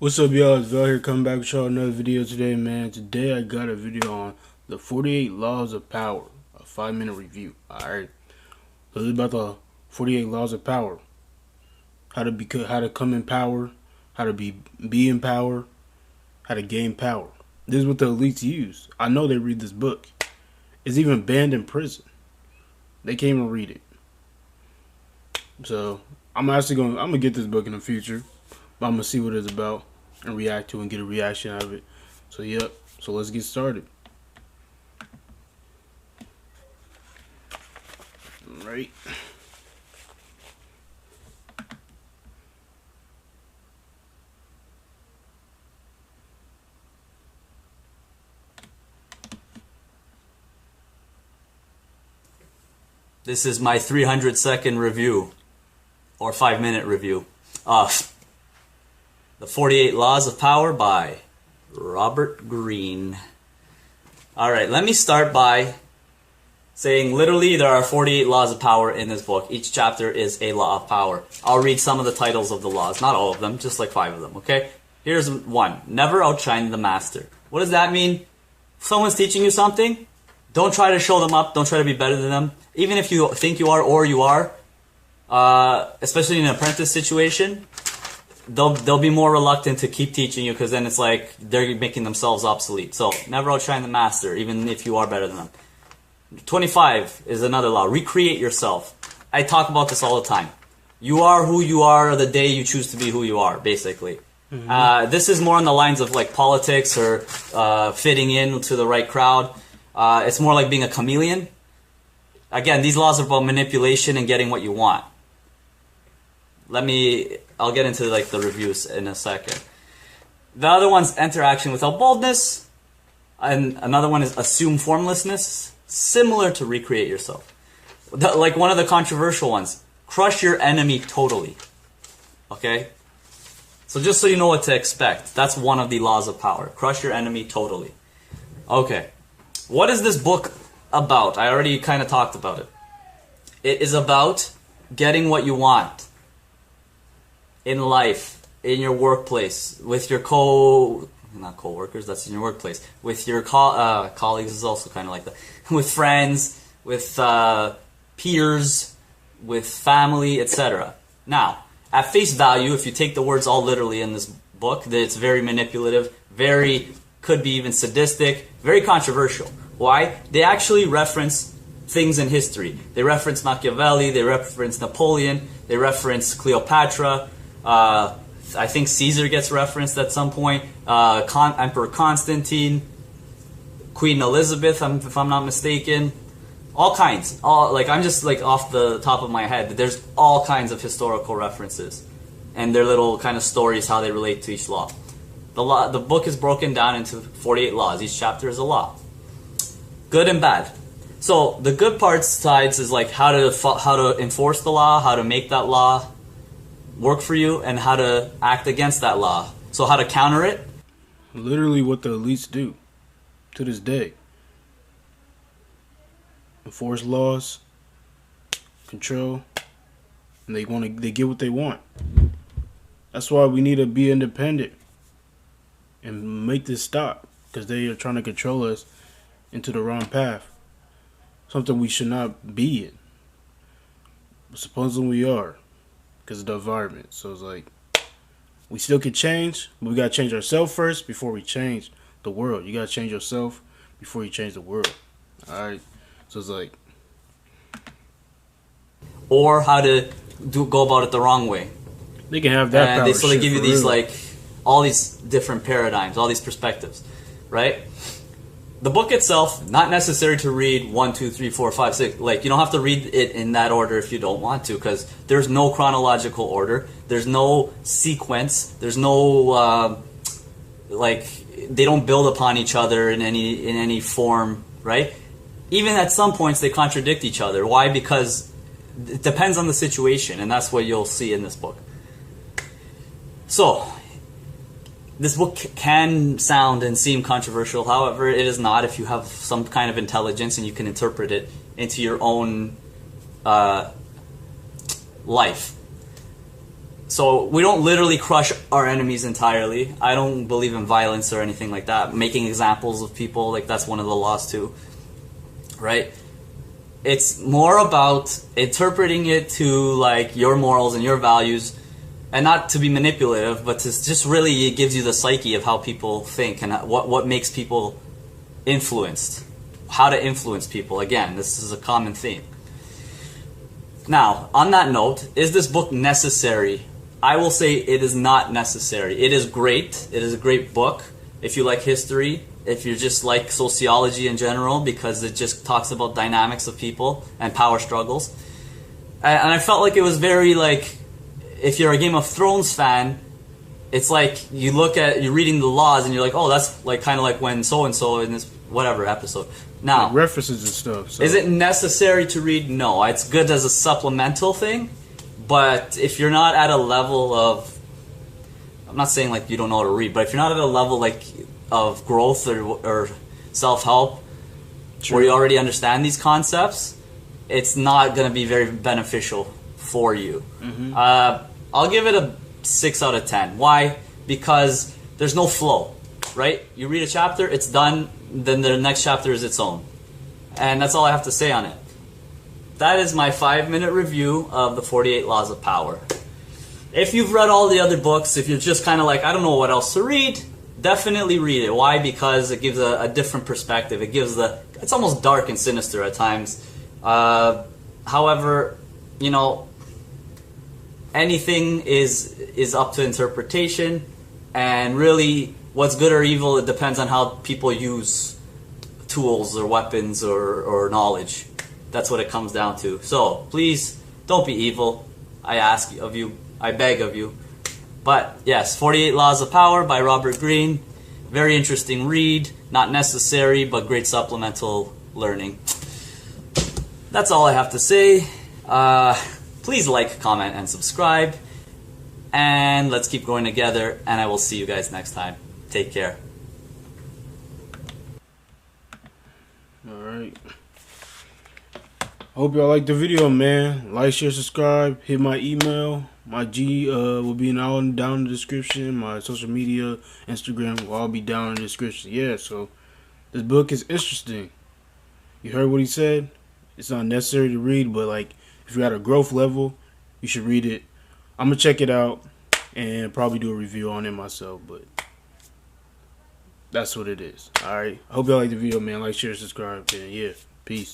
What's up, y'all? It's Val here coming back with y'all another video today, man. Today I got a video on the 48 Laws of Power, a 5-minute review. Alright. So this is about the 48 Laws of Power. How to come in power, how to be in power, how to gain power. This is what the elites use. I know they read this book. It's even banned in prison. They can't even read it. So I'm gonna get this book in the future. But I'm gonna see what it's about and react to and get a reaction out of it. So yep. So let's get started. All right. This is my 300-second review, or 5-minute review, of The 48 Laws of Power by Robert Greene. Alright, let me start by saying literally there are 48 laws of power in this book. Each chapter is a law of power. I'll read some of the titles of the laws, not all of them, just like 5 of them, okay? Here's one. Never outshine the master. What does that mean? If someone's teaching you something, don't try to show them up, don't try to be better than them. Even if you think you are or you are, especially in an apprentice situation, they'll be more reluctant to keep teaching you because then it's like they're making themselves obsolete. So never outshine the master, even if you are better than them. 25 is another law. Recreate yourself. I talk about this all the time. You are who you are the day you choose to be who you are, basically. This is more on the lines of like politics or fitting in to the right crowd. It's more like being a chameleon. Again, these laws are about manipulation and getting what you want. I'll get into like the reviews in a second. The other one's enter action without boldness. And another one is assume formlessness. Similar to recreate yourself. Like one of the controversial ones. Crush your enemy totally. Okay? So just so you know what to expect. That's one of the laws of power. Crush your enemy totally. Okay. What is this book about? I already kind of talked about it. It is about getting what you want in life, in your workplace, with your not co-workers, that's in your workplace, with your colleagues is also kind of like that, with friends, with peers, with family, etc. Now, at face value, if you take the words all literally in this book, that it's very manipulative, could be even sadistic, very controversial. Why? They actually reference things in history. They reference Machiavelli, they reference Napoleon, they reference Cleopatra, I think Caesar gets referenced at some point, Emperor Constantine, Queen Elizabeth, if I'm not mistaken. All kinds. I'm just like off the top of my head. There's all kinds of historical references. And their little kind of stories, how they relate to each law. The book is broken down into 48 laws. Each chapter is a law. Good and bad. So the good sides is like how to enforce the law, how to make that law work for you, and how to act against that law. So how to counter it. Literally what the elites do to this day. Enforce laws, control, and they get what they want. That's why we need to be independent and make this stop, because they are trying to control us into the wrong path. Something we should not be in. But supposedly we are, because of the environment. So it's like, we still can change, but we got to change ourselves first before we change the world. You got to change yourself before you change the world. Alright? So it's like, or how to go about it the wrong way. they can have that power. So they give you these all these different paradigms, all these perspectives, right? The book itself, not necessary to read 1, 2, 3, 4, 5, 6. Like, you don't have to read it in that order if you don't want to, because there's no chronological order. There's no sequence. There's no they don't build upon each other in any form, right? Even at some points they contradict each other. Why? Because it depends on the situation, and that's what you'll see in this book. So, this book can sound and seem controversial. However, it is not if you have some kind of intelligence and you can interpret it into your own life. So we don't literally crush our enemies entirely. I don't believe in violence or anything like that. Making examples of people, like that's one of the laws too, right? It's more about interpreting it to like your morals and your values, and not to be manipulative, but to just really, it gives you the psyche of how people think and what makes people influenced, how to influence people. Again, this is a common theme. Now, on that note, is this book necessary? I will say it is not necessary. It is great. It is a great book if you like history, if you just like sociology in general, because it just talks about dynamics of people and power struggles. And I felt like it was very like, if you're a Game of Thrones fan, it's like you're reading the laws and you're like, oh, that's like kind of like when so-and-so in this whatever episode. Now, like references and stuff. So. Is it necessary to read? No. It's good as a supplemental thing, but if you're not at a level of, I'm not saying like you don't know how to read, but if you're not at a level like of growth or self-help, where you already understand these concepts, it's not going to be very beneficial for you. Mm-hmm. I'll give it a 6 out of 10. Why? Because there's no flow, right? You read a chapter, it's done, then the next chapter is its own. And that's all I have to say on it. That is my 5-minute review of the 48 Laws of Power. If you've read all the other books, if you're just kind of like, I don't know what else to read, definitely read it. Why? Because it gives a different perspective. It's almost dark and sinister at times. However, you know, anything is up to interpretation, and really what's good or evil, it depends on how people use tools or weapons or knowledge. That's what it comes down to. So please don't be evil. I ask of you, I beg of you. But yes, 48 Laws of Power by Robert Greene. Very interesting read, not necessary, but great supplemental learning. That's all I have to say. Please like, comment, and subscribe. And let's keep going together, and I will see you guys next time. Take care. Alright. Hope y'all liked the video, man. Like, share, subscribe. Hit my email. My G will be down in the description. My social media, Instagram will all be down in the description. Yeah, so this book is interesting. You heard what he said? It's not necessary to read, but like if you're at a growth level, you should read it. I'm gonna check it out and probably do a review on it myself, but that's what it is. Alright. I hope y'all like the video, man. Like, share, subscribe, and yeah, peace.